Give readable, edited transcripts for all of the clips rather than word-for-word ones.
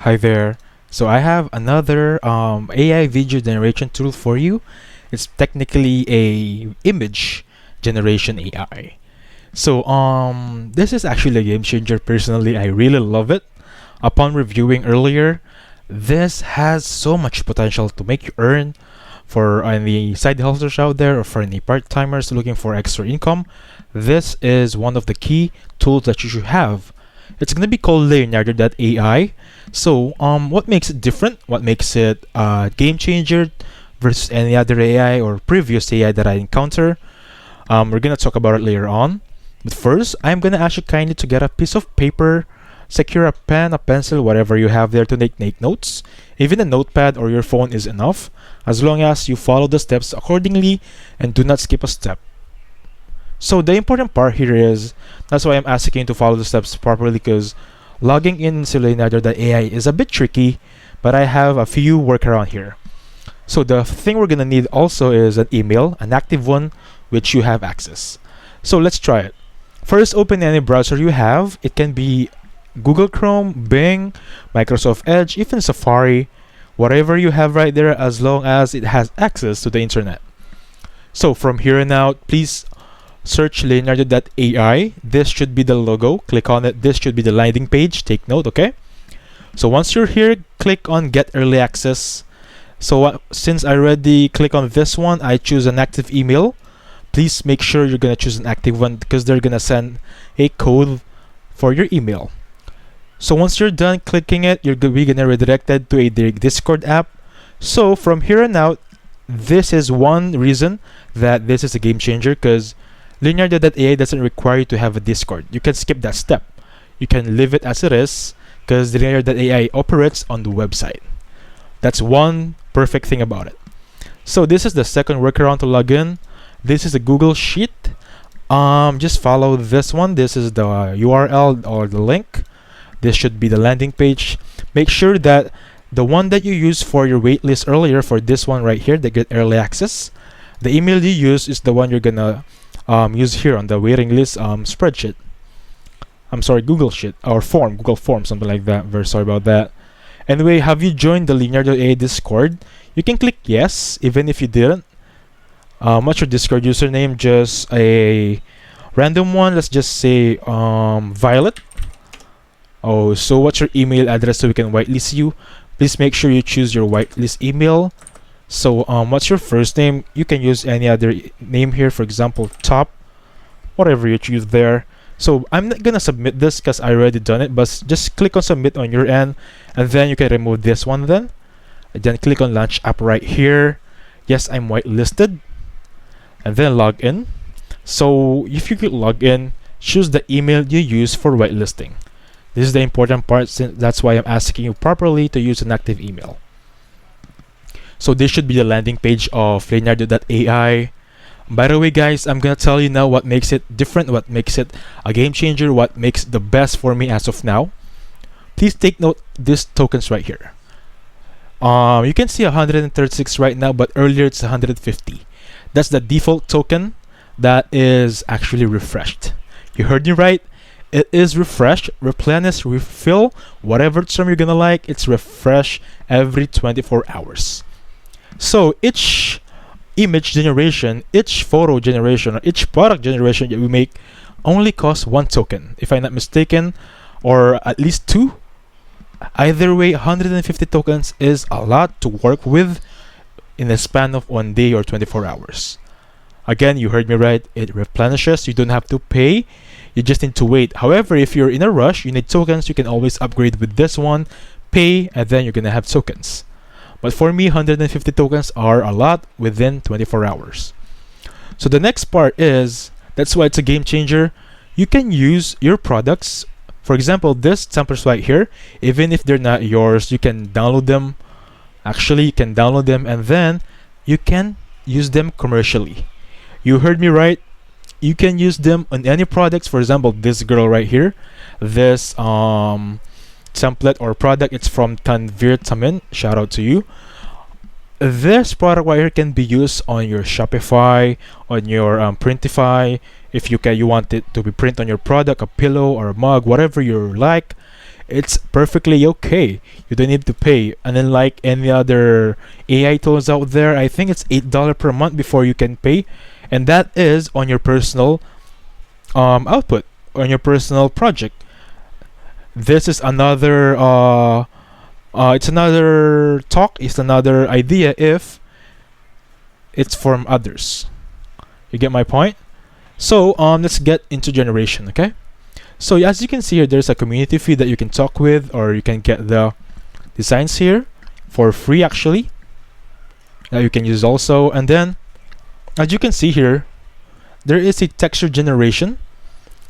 Hi there. So I have another AI video generation tool for you. It's technically a image generation AI. So this is actually a game changer. Personally, I really love it. Upon reviewing earlier, this has so much potential to make you earn for any side hustlers out there or for any part-timers looking for extra income. This is one of the key tools that you should have. It's going to be called Leonardo.ai. So what makes it different? What makes it a game changer versus any other AI or previous AI that I encounter? We're going to talk about it later on. But first, I'm going to ask you kindly to get a piece of paper, secure a pen, a pencil, whatever you have there to take notes. Even a notepad or your phone is enough, as long as you follow the steps accordingly and do not skip a step. So the important part here is, that's why I'm asking you to follow the steps properly, because logging in to Leonardo.ai is a bit tricky, but I have a few workaround here. So the thing we're gonna need also is an email, an active one, which you have access. So let's try it. First, open any browser you have. It can be Google Chrome, Bing, Microsoft Edge, even Safari, whatever you have right there, as long as it has access to the internet. So from here on out, please search Leonardo.ai. This should be the logo. Click on it. This should be the landing page. Take note, okay? So once you're here, click on Get Early Access. So since I already click on this one, I choose an active email. Please make sure you're gonna choose an active one, because they're gonna send a code for your email. So once you're done clicking it, you're gonna be redirected to a Discord app. So from here on out, this is one reason that this is a game changer, because Leonardo.ai doesn't require you to have a Discord. You can skip that step. You can leave it as it is, because Leonardo.ai operates on the website. That's one perfect thing about it. So this is the second workaround to log in. This is a Google Sheet. Just follow this one. This is the URL or the link. This should be the landing page. Make sure that the one that you used for your waitlist earlier, for this one right here, the Get Early Access, the email you use is the one you're gonna use here on the waiting list spreadsheet. I'm sorry, Google Sheet or form, Google Form, something like that. Very sorry about that. Anyway, have you joined the Leonardo.ai Discord? You can click yes, even if you didn't. What's your Discord username? Just a random one. Let's just say Violet. Oh, so what's your email address so we can whitelist you? Please make sure you choose your whitelist email. So what's your first name? You can use any other name here, for example, Top, whatever you choose there. So I'm not gonna submit this because I already done it, but just click on submit on your end, and then you can remove this one then. And then click on launch app right here. Yes, I'm whitelisted. And then log in. So if you could log in, choose the email you use for whitelisting. This is the important part, since that's why I'm asking you properly to use an active email. So this should be the landing page of Leonardo.ai. By the way, guys, I'm gonna tell you now what makes it different, what makes it a game changer, what makes the best for me as of now. Please take note these tokens right here. You can see 136 right now, but earlier it's 150. That's the default token that is actually refreshed. You heard me right. It is refreshed, replenish, refill, whatever term you're gonna like. It's refresh every 24 hours. So each image generation, each photo generation, or each product generation that we make only costs one token, if I'm not mistaken, or at least two. Either way, 150 tokens is a lot to work with in the span of 1 day or 24 hours. Again, you heard me right. It replenishes. You don't have to pay. You just need to wait. However, if you're in a rush, you need tokens, you can always upgrade with this one, pay, and then you're gonna have tokens. But for me, 150 tokens are a lot within 24 hours. So the next part is, that's why it's a game changer. You can use your products. For example, this samples right here, even if they're not yours, you can download them. Actually, you can download them and then you can use them commercially. You heard me right. You can use them on any products. For example, this girl right here, this template or product, it's from Tanvir Tamin. Shout out to you. This product right here can be used on your Shopify, on your Printify. If you want it to be print on your product, a pillow or a mug, whatever you like, It's perfectly okay. You don't need to pay. And then like any other AI tools out there, I think it's $8 per month before you can pay, and that is on your personal output, on your personal project. This is another it's another talk, it's another idea if it's from others. You get my point? So let's get into generation, okay? So as you can see here, there's a community feed that you can talk with, or you can get the designs here for free actually that you can use also. And then as you can see here, there is a texture generation.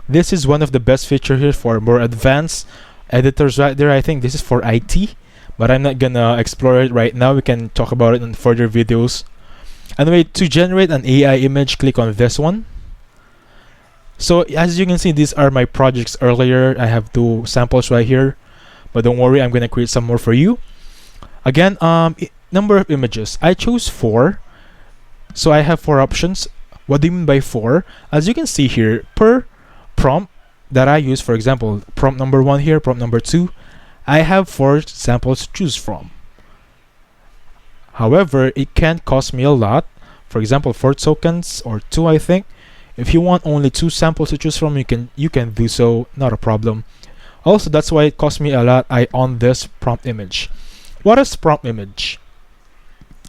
This is one of the best features here for more advanced editors right there. I think this is for IT, but I'm not gonna explore it right now. We can talk about it in further videos. Anyway, to generate an AI image, click on this one. So as you can see, these are my projects earlier. I have 2 samples right here, but don't worry, I'm gonna create some more for you. Again, number of images, I chose 4. So I have 4 options. What do you mean by 4? As you can see here, per prompt that I use, for example, prompt number 1 here, prompt number 2, I have 4 samples to choose from. However, it can cost me a lot. For example, 4 tokens or 2, I think. If you want only 2 samples to choose from, you can do so, not a problem. Also, that's why it cost me a lot. I own this prompt image. What is prompt image?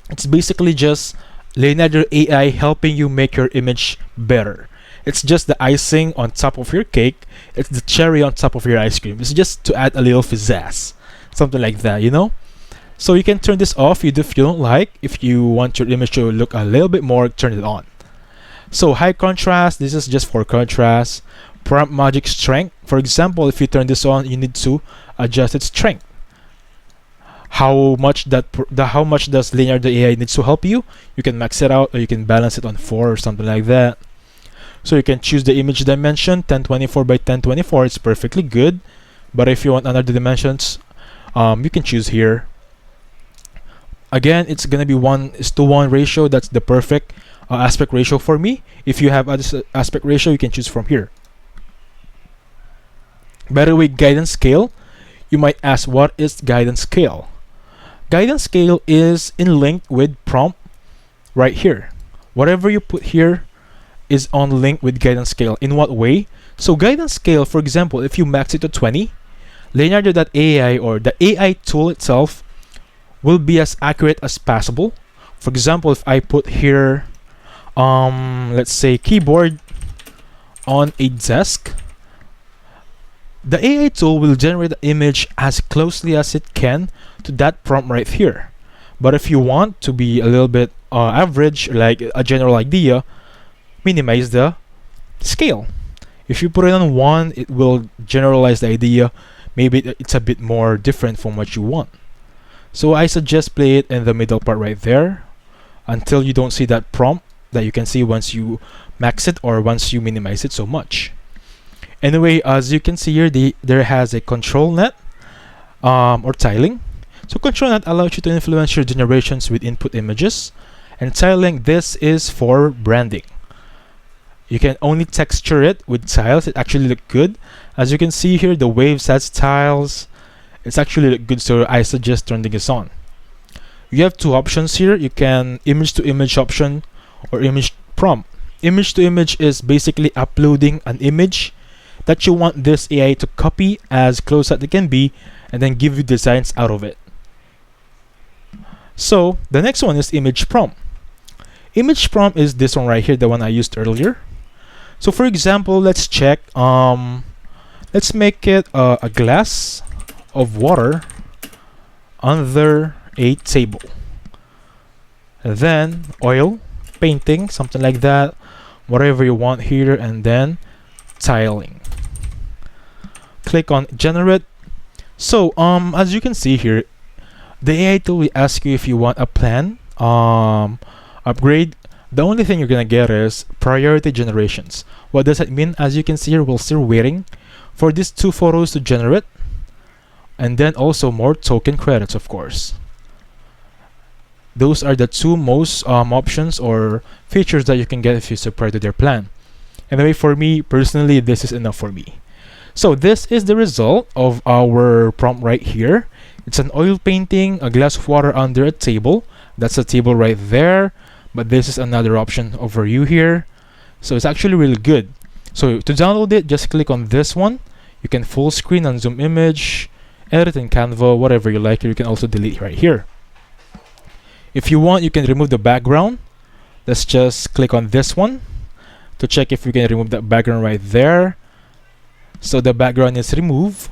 It's basically just Leonardo AI helping you make your image better. It's just the icing on top of your cake. It's the cherry on top of your ice cream. It's just to add a little pizzazz, something like that, you know. So you can turn this off if you don't like. If you want your image to look a little bit more, turn it on. So high contrast, this is just for contrast. Prompt magic strength, for example, if you turn this on, you need to adjust its strength. How much does Leonardo AI needs to help you? You can max it out, or you can balance it on 4 or something like that. So you can choose the image dimension, 1024 by 1024. It's perfectly good. But if you want another dimensions, you can choose here. Again, it's gonna be 1:1 ratio. That's the perfect aspect ratio for me. If you have other aspect ratio, you can choose from here. By the way, guidance scale, you might ask, what is guidance scale? Guidance scale is in link with prompt right here. Whatever you put here is on link with guidance scale. In what way? So guidance scale, for example, if you max it to 20, Leonardo.ai or the AI tool itself will be as accurate as possible. For example, if I put here let's say keyboard on a desk, the AI tool will generate the image as closely as it can to that prompt right here. But if you want to be a little bit average, like a general idea, minimize the scale. If you put it on 1, it will generalize the idea. Maybe it's a bit more different from what you want. So I suggest play it in the middle part right there until you don't see that prompt that you can see once you max it or once you minimize it so much. Anyway, as you can see here, there has a control net or tiling. So control net allows you to influence your generations with input images, and tiling, this is for branding. You can only texture it with tiles. It actually look good. As you can see here, the waves has tiles. It's actually look good, so I suggest turning this on. You have 2 options here. You can image to image option or image prompt. Image to image is basically uploading an image that you want this AI to copy as close as it can be and then give you designs out of it. So the next one is image prompt. Image prompt is this one right here, the one I used earlier. So for example, let's check, let's make it a glass of water under a table. And then oil, painting, something like that, whatever you want here, and then tiling. Click on generate. So as you can see here, the AI tool will ask you if you want a plan upgrade. The only thing you're gonna get is priority generations. What does that mean? As you can see here, we're still waiting for these 2 photos to generate, and then also more token credits, of course. Those are the 2 most options or features that you can get if you subscribe to their plan. Anyway, for me personally, this is enough for me. So this is the result of our prompt right here. It's an oil painting, a glass of water under a table. That's a table right there, but this is another option over you here. So it's actually really good. So to download it, just click on this one. You can full screen and zoom image, edit in Canva, whatever you like. You can also delete right here. If you want, you can remove the background. Let's just click on this one to check if we can remove that background right there. So the background is removed.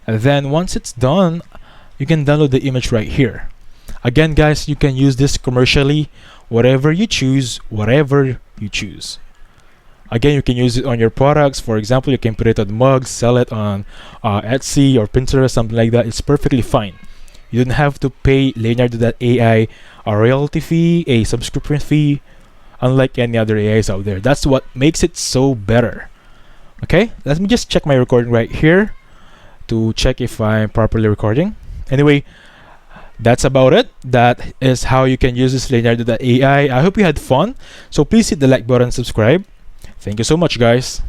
And then once it's done, you can download the image right here. Again, guys, you can use this commercially, whatever you choose, whatever you choose. Again, you can use it on your products. For example, you can put it on mugs, sell it on Etsy or Pinterest, something like that. It's perfectly fine. You don't have to pay Leonardo.ai a royalty fee, a subscription fee, unlike any other AIs out there. That's what makes it so better. Okay, let me just check my recording right here to check if I'm properly recording. Anyway, that's about it. That is how you can use this Leonardo.ai. I hope you had fun. So please hit the like button, subscribe. Thank you so much, guys.